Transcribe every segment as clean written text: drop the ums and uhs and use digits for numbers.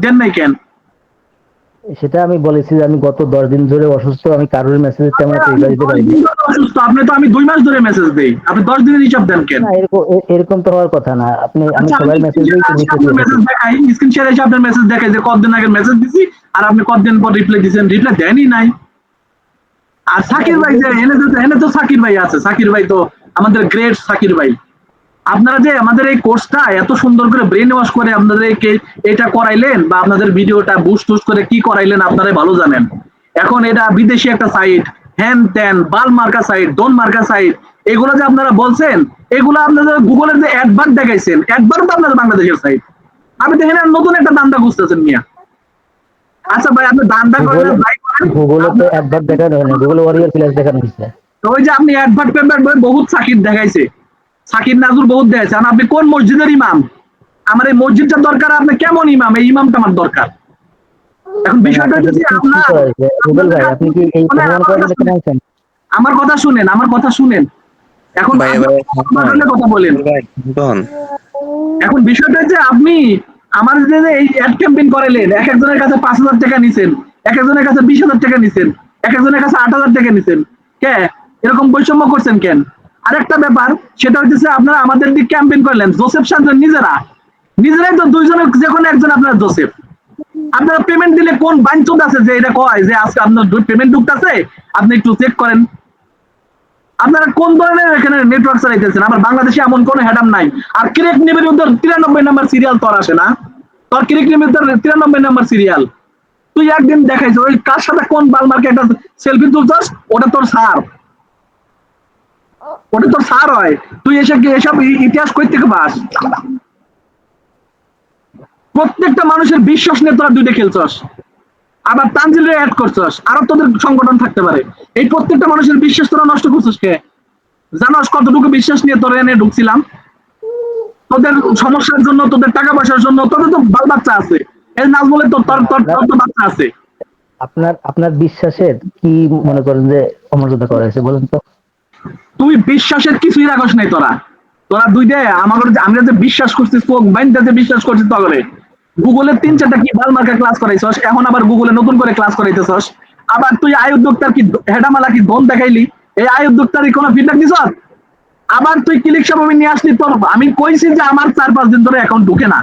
দেন নাই কেন? সেটা আমি বলেছি যে আমি গত 10 দিন ধরে অসুস্থ, আমি কারোর মেসেজে তেমন একটা রিপ্লাই দিতে পারিনি। অসুস্থ আপনি তো, আমি 2 মাস ধরে মেসেজ দেই, আপনি 10 দিনের হিসাব দেন কেন? না, এরকম তো হওয়ার কথা না। আমি আচ্ছা, আমি সবার মেসেজ স্ক্রিনশট দিই, আছে রিপ্লাই আপনার দিয়ে থাকি। মেসেজ দেখাই, স্ক্রিনশট আছে আপনার মেসেজ দেখাই যে কতদিন আগে মেসেজ দিছি আর আপনি কতদিন পর রিপ্লাই দিবেন, রিপ্লাই দেনই নাই। আর না, সাকির ভাই যে রিপ্লাই এনে তো সাকির ভাই আছে, সাকির ভাই তো আমাদের গ্রেট সাকির ভাই। আপনারা যে আমাদের এই কোর্সটা এত সুন্দর করে ব্রেন ওয়াশ করে আপনাদেরকে এটা করাইলেন, বা আপনাদের ভিডিওটা বুস্ট টুস্ট করে কি করাইলেন আপনারাই ভালো জানেন। এখন এটা বিদেশি একটা সাইট, হ্যান ত্যান বাল মার্কা সাইট, ডন মার্কা সাইট, এগুলো যে আপনারা বলছেন, এগুলো আপনাদের গুগলের যে অ্যাডভার্ট দেখাইছেন, অ্যাডভার্ট তো আপনাদের বাংলাদেশের সাইট। আমি দেখেন নতুন একটা দান্দা খুঁজতেছেন মিয়া। আচ্ছা ভাই, আপনি দান্দা করেন গুগল আর যাই করেন, গুগলে তো আপনার অ্যাডভার্ট দেখানো হয় না, গুগল ওয়ারিয়র ফ্ল্যাশ দেখানো হয়েছে। তো ওই যে আপনি অ্যাডভার্ট পেমেন্ট বহুত সাকির দেখাইছে, সাকির নাজুর বহুত দেখাইছে। আর আপনি কোন মসজিদের ইমাম? আমার এই মসজিদটা দরকার, আপনি কেমন ইমাম? এই ইমামটা আমার দরকার। এখন কেন বিষয়টা আপনাদের হচ্ছে যে কি আপনার, করা হয়েছে রুবেল আপনাদের ভাই? কাছে আপনি কি এই মানে প্রমাণ আমার করার কথা জন্য এখানে শুনেন, আছেন? আমার কথা শুনেন, আমার কথা শুনেন। এখন ভাই আপনার ভাই কথা বলেন। ভাই শোন। এখন বিষয়টা হচ্ছে আপনি আমার যে এই অ্যাড ক্যাম্পেইন করাইলেন, এক একজনের কাছে 5,000 টাকা নিছেন, এক একজনের কাছে 20,000 টাকা নিছেন, এক একজনের কাছে 8,000 টাকা নিছেন। কে এরকম বৈষম্য করছেন কেন? আরেকটা ব্যাপার, সেটা হচ্ছে আপনারা আমাদের দিক ক্যাম্পেইন করলেন, জোসেফ সান্তান নিজেরাই তো দুইজনের যে কোনো একজন আপনার জোসেফ। আপনারা পেমেন্ট দিলে কোন বাঞ্চদ আছে যে এটা কয় যে আজকে আপনার পেমেন্ট ঢুকতেছে, আপনি একটু চেক করেন। আপনারা কোন ধরনের এখানে নেটওয়ার্ক চালাইতেছেন? আমার বাংলাদেশে এমন কোনো হেডাম নাই। আর ক্রেক নিবের উত্তর 93 নাম্বার সিরিয়াল তোর আসে না, তোর ক্রেক নিবের উত্তর 93 নাম্বার সিরিয়াল। তুই একদিন দেখাইছ ওই কার সাথে কোন বালমার্কে একটা সেলফি তুলছস, ওটা তোর স্যার, ওটা তোর স্যার হয়। তুই এসে কি এসব ইতিহাস কই থেকে পাস? প্রত্যেকটা মানুষের বিশ্বাস নিয়ে তোরা দুইটা খেলছস, আবার তানজিলের অ্যাড করছস, আরো তোদের সংগঠন থাকতে পারে। এই প্রত্যেকটা মানুষের বিশ্বাস তোরা নষ্ট করছস কে? জানোস কতটুকু বিশ্বাস নিয়ে তোরা এনে ঢুকছিলাম? তোদের সমস্যার জন্য, তোদের টাকা পয়সার জন্য, তোদের তো বাল বাচ্চা আছে। এই নাজমুলের তো তোর না, তোর তোর তো বাচ্চা আছে। আপনার আপনার বিশ্বাসের কি মনে করেন যে অমর্যাদা করা হয়েছে বলেন তো? তুই বিশ্বাসের কিছুই রাখস নাই তোরা, তোরা দুইটা আমাদের আমরা যে বিশ্বাস করছি, চোখ বাইন্দা যে বিশ্বাস করছি তগরে গুগলের 3-4টা কি বাল মার্কা ক্লাস করাইছস, এখন আবার গুগলে নতুন করে ক্লাস করাইতেছস। আবার তুই আয় উদ্যোক্তার কি হেডামালা কি দম দেখাইলি, এই আয় উদ্যোক্তারই কোনো ফিডব্যাক দিছস? আবার তুই ক্লিক সব আমি নিয়ে আসলি, তোর আমি কইছি যে আমার 4-5 দিন ধরে অ্যাকাউন্ট ঢুকে না,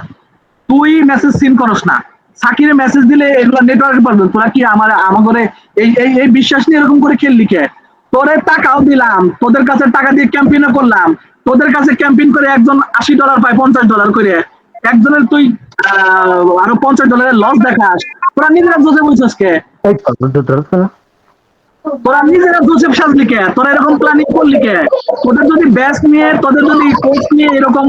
তুই মেসেজ সিন করস না। সাকিরে মেসেজ দিলে এগুলো নেটওয়ার্কে পারবে, তোরা কি আমার আমাদের এই এই এই বিশ্বাস নিয়ে এরকম করে খেললি কে? তোরে টাকাও দিলাম, তোদের কাছে টাকা দিয়ে ক্যাম্পেইনও করলাম, তোদের কাছে ক্যাম্পেইন করে একজন $80 পায়, $50 করে, একজনের তুই আরো $50 লস দেখাস। তোরা নিজেরা বুঝে বলছিস কে? এই তো না। তোরা নিজেরা জোসেফ সাজলি কে? তোরা এরকম প্ল্যানিং করলি কে? তোদের যদি ব্যাচ নিয়ে, তোদের যদি কোচ নিয়ে এরকম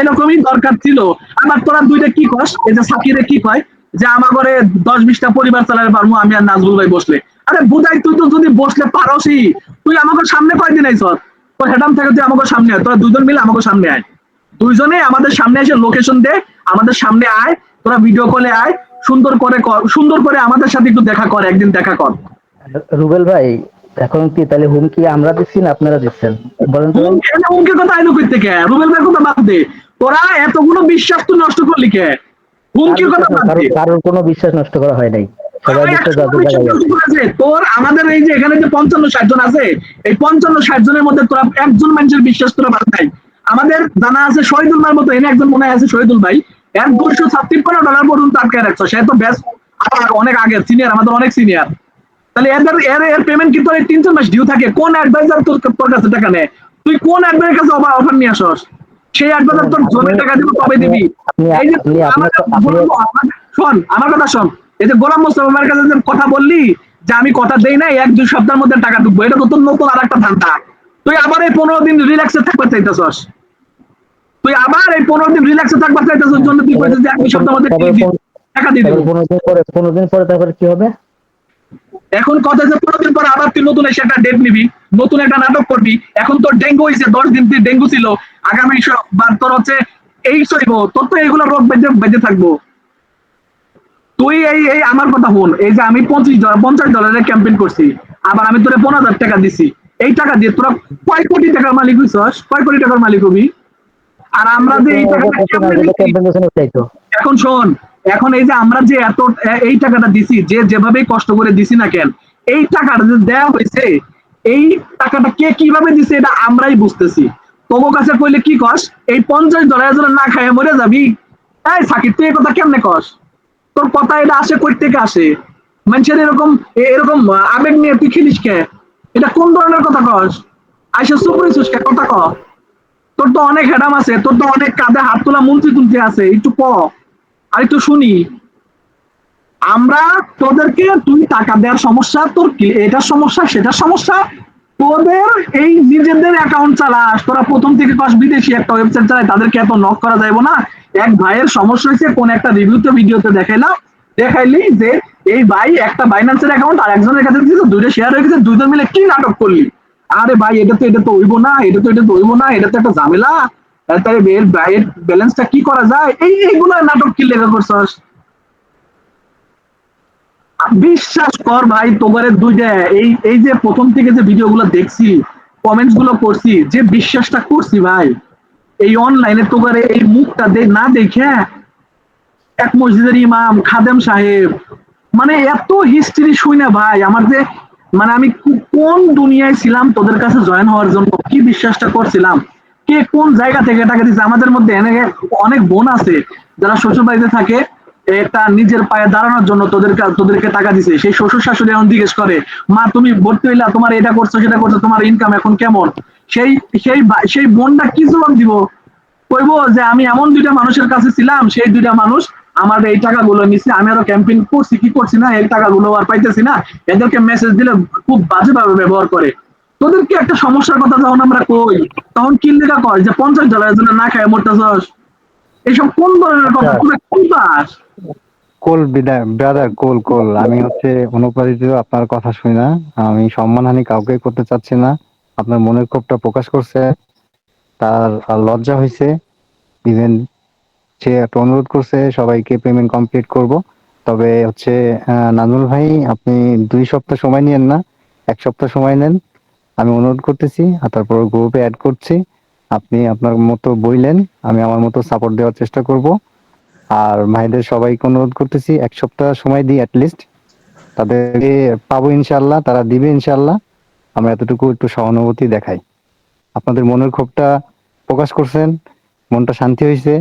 এরকমই দরকার ছিল। আবার তোরা দুইটা কি কস, এই যে সাকিরে কি কয় যে আমার ঘরে 10-20টা পরিবার চালাতে পারবো আমি আর নাজবুল ভাই বসলে। আরে বুঝাই, তুই তো যদি বসলে পারসই, তুই আমাকে সামনে কয়দিন আইস? তোর হেডাম থেকে তুই আমাকে সামনে আয়, তোরা দুজন মিলে আমাকে সামনে আয়, দুইজনে আমাদের সামনে এসে লোকেশন দে, আমাদের সামনে আয়, তোরা ভিডিও কলে আয়, সুন্দর করে কর, সুন্দর করে আমাদের সাথে একটু দেখা কর, একদিন দেখা কর। রুবেল ভাই, এখন কি তাহলে হুমকি আমরা দিচ্ছি না আপনারা দিচ্ছেন বলেন তো ভাই? হুমকির কথা আইলো কই থেকে? রুবেল ভাইয়ের কথা বাদ দে, তোরা এতগুলো বিশ্বাস তুই নষ্ট করলি কে? কার হুমকির কথা বিশ্বাস না, বাদ দে। কারোর কোনো বিশ্বাস নষ্ট করা হয় নাই। সবাই ওই বিশ্বাস 100 যাদের বিশ্বাস জায়গায় নষ্ট আছে। করেছে। তোর আমাদের এই যে এখানে যে 55-60 জন আছে, এই 55-60 জনের মধ্যে তোরা একজন মানুষের বিশ্বাস তোরা বাদ নাই। আমাদের জানা আছে শহীদুল ভাইয়ের মতো, এনে একজন মনে আছে শহীদুল ভাই, এর $256 পর্যন্ত আটকে রাখছো। সে তো বেশ অনেক আগের সিনিয়র, আমাদের অনেক সিনিয়র। তাহলে এদের এর পেমেন্ট কিন্তু এই 3-4 মাস ডিউ থাকে। কোন অ্যাডভাইজার তোর কাছে টাকা নেয়? তুই কোন অ্যাডভাইজারের কাছে অফার নিয়ে আসস? সেই অ্যাডভাইজার তোর জমে টাকা দিব তবে আপনি দিবি। আপনি এই যে আপনি আপনার আমাদের আপনি শোন আমার কথা শোন, এই যে গোলাম মোস্তফার কাছে যে কথা বললি যে আমি কথা দেই না 1-2 সপ্তাহের মধ্যে টাকা ঢুকবো, এটা তো তোর নতুন আর একটা ধান্দা। তুই আবার এই 15 দিন রিল্যাক্সে থাকতে চাইতেছস, তুই আবার এই 15 দিন রিল্যাক্সে থাকতে চাইতেছস জন্য তুই কইছিস যে 1-2 সপ্তাহের মধ্যে টাকা দিয়ে দিব। 15 দিন পরে তারপরে কি হবে? এখন কথা যে 15 দিন পর আবার তুই নতুন এসে একটা ডেট নিবি, নতুন একটা নাটক করবি। এখন তোর ডেঙ্গু হয়েছে, 10 দিন তুই ডেঙ্গু ছিল, আগামী বার তোর হচ্ছে এই সইব, তোর তো এগুলো রোগ বেঁধে বেঁধে থাকবো। তুই এই এই আমার কথা বল, এই যে আমি $50-50 ক্যাম্পেইন করছি, আবার আমি তোরে 15,000 টাকা দিছি, এই টাকা দিয়ে তোরা কয় কোটি টাকার মালিক হইছস? কয় কোটি টাকার মালিক হবি? আর আমরা যে এই টাকাটা কেমনে দিচ্ছি, ক্যাম্পেইন করছেন ওটাই তো। এখন শোন, এখন এই যে আমরা যে এত এই টাকাটা দিছি, যে যেভাবেই কষ্ট করে দিছি না কেন, এই টাকাটা যে দেওয়া হয়েছে, এই টাকাটা কে কিভাবে দিছে এটা আমরাই বুঝতেছি। তোর কাছে কইলে কি কস, এই $50 না খাইয়ে মরে যাবি? এই সাকিব, তুই এই কথা কেমনে কস? তোর কথা এটা আসে কই থেকে আসে? মানুষের এরকম এরকম আবেগ নিয়ে তুই খেলিস কে? এটা কোন ধরনের কথা কস? আইসা চুপ রইছিস কে? কথা ক। তোর তো অনেক হেডাম আছে, তোর তো অনেক কাঁধে হাত তোলা মন্ত্রী তুলতে আছে, একটু ক, আর একটু শুনি। আমরা তোদেরকে, তুই টাকা দেওয়ার সমস্যা, তোর কি এটার সমস্যা সেটার সমস্যা, তোদের এই নিজেদের অ্যাকাউন্ট চালাস, তোরা প্রথম থেকে কস বিদেশি একটা ওয়েবসাইট চালায়, তাদেরকে এত নক করা যাইবো না? এক ভাইয়ের সমস্যা হয়েছে কোন একটা রিভিউতে ভিডিওতে দেখাইলাম, দেখাইলি যে এই ভাই একটা বাইন্যান্সের অ্যাকাউন্ট আর একজনের কাছে দিয়েছে, দুইটা শেয়ার হয়ে গেছে, দুইজন মিলে কি নাটক করলি? আরে ভাই, এটা তো হইব না, এটা তো হইব না, এটা তো একটা ঝামেলা, তাহলে ভাইয়ের ব্যালেন্সটা কি করা যায়, এইগুলো নাটক কি লেখা করছস? বিশ্বাস কর ভাই, তোমারে দুইটা এই এই যে প্রথম থেকে যে ভিডিও গুলো দেখছি, কমেন্টস গুলো করছি, যে বিশ্বাসটা করছি ভাই, এই অনলাইনে তোমারে এই মুখটা না দেখে, এক মসজিদের ইমাম খাদেম সাহেব, মানে এত হিস্ট্রি শুই না ভাই আমার যে, মানে আমি কোন দুনিয়ায় ছিলাম তোদের কাছে জয়েন হওয়ার জন্য, কি বিশ্বাসটা করছিলাম, কে কোন জায়গা থেকে টাকা দিচ্ছে। আমাদের মধ্যে অনেক বোন আছে যারা শ্বশুর বাড়িতে থাকে, একটা নিজের পায়ে দাঁড়ানোর জন্য তোদেরকে টাকা দিছে, সেই শ্বশুর শাশুড়ি এখন জিজ্ঞেস করে, মা তুমি ভর্তি হইলা, তোমার এটা করছো সেটা করছো, তোমার ইনকাম এখন কেমন? সেই সেই বোনটা কি জবাব দিব? কইবো যে আমি এমন দুইটা মানুষের কাছে ছিলাম, সেই দুইটা মানুষ আমার এই টাকাগুলো নিচ্ছে, আমি আরো ক্যাম্পেইন করছি কি করছি না, এই টাকাগুলো আর পাইতেছি না, এদেরকে মেসেজ দিলে খুব বাজেভাবে ব্যবহার করে। তোদেরকে একটা সমস্যার কথা যখন আমরা কই, তখন কি লেখা কয় যে $50 জন্য না খায় মরতেছস? এইসব কোন ধরনের কথা, আচ্ছা, তোরা কোন পাস? কোল বিদায় ব্রাদার, কোল কোল আমি হচ্ছে অনুপ্রাণিত আপনার কথা শুনি না। আমি সম্মানহানি কাউকে করতে চাচ্ছি না। আপনার মনের ক্ষোভটা প্রকাশ করছে, তার লজ্জা হয়েছে। ইভেন সে একটা অনুরোধ করছে সবাইকে পেমেন্ট কমপ্লিট করব। তবে হচ্ছে নাজমুল ভাই, আপনি 2 সপ্তাহ সময় নিয়েন না, 1 সপ্তাহ সময় নেন। আমি অনুরোধ করতেছি, আর তারপর গ্রুপে অ্যাড করছি। আপনি আপনার মতো বইলেন, আমি আমার মতো সাপোর্ট দেওয়ার চেষ্টা করব। আর ভাইদের সবাইকে অনুরোধ করতেছি 1 সপ্তাহ সময় দিই অ্যাটলিস্ট, তাদেরকে পাবো ইনশাল্লাহ, তারা দিবে ইনশাল্লাহ। আমরা এতটুকু একটু সহানুভূতি দেখাই। আপনাদের মনের ক্ষোভটা প্রকাশ করছেন, মনটা শান্তি হয়েছে।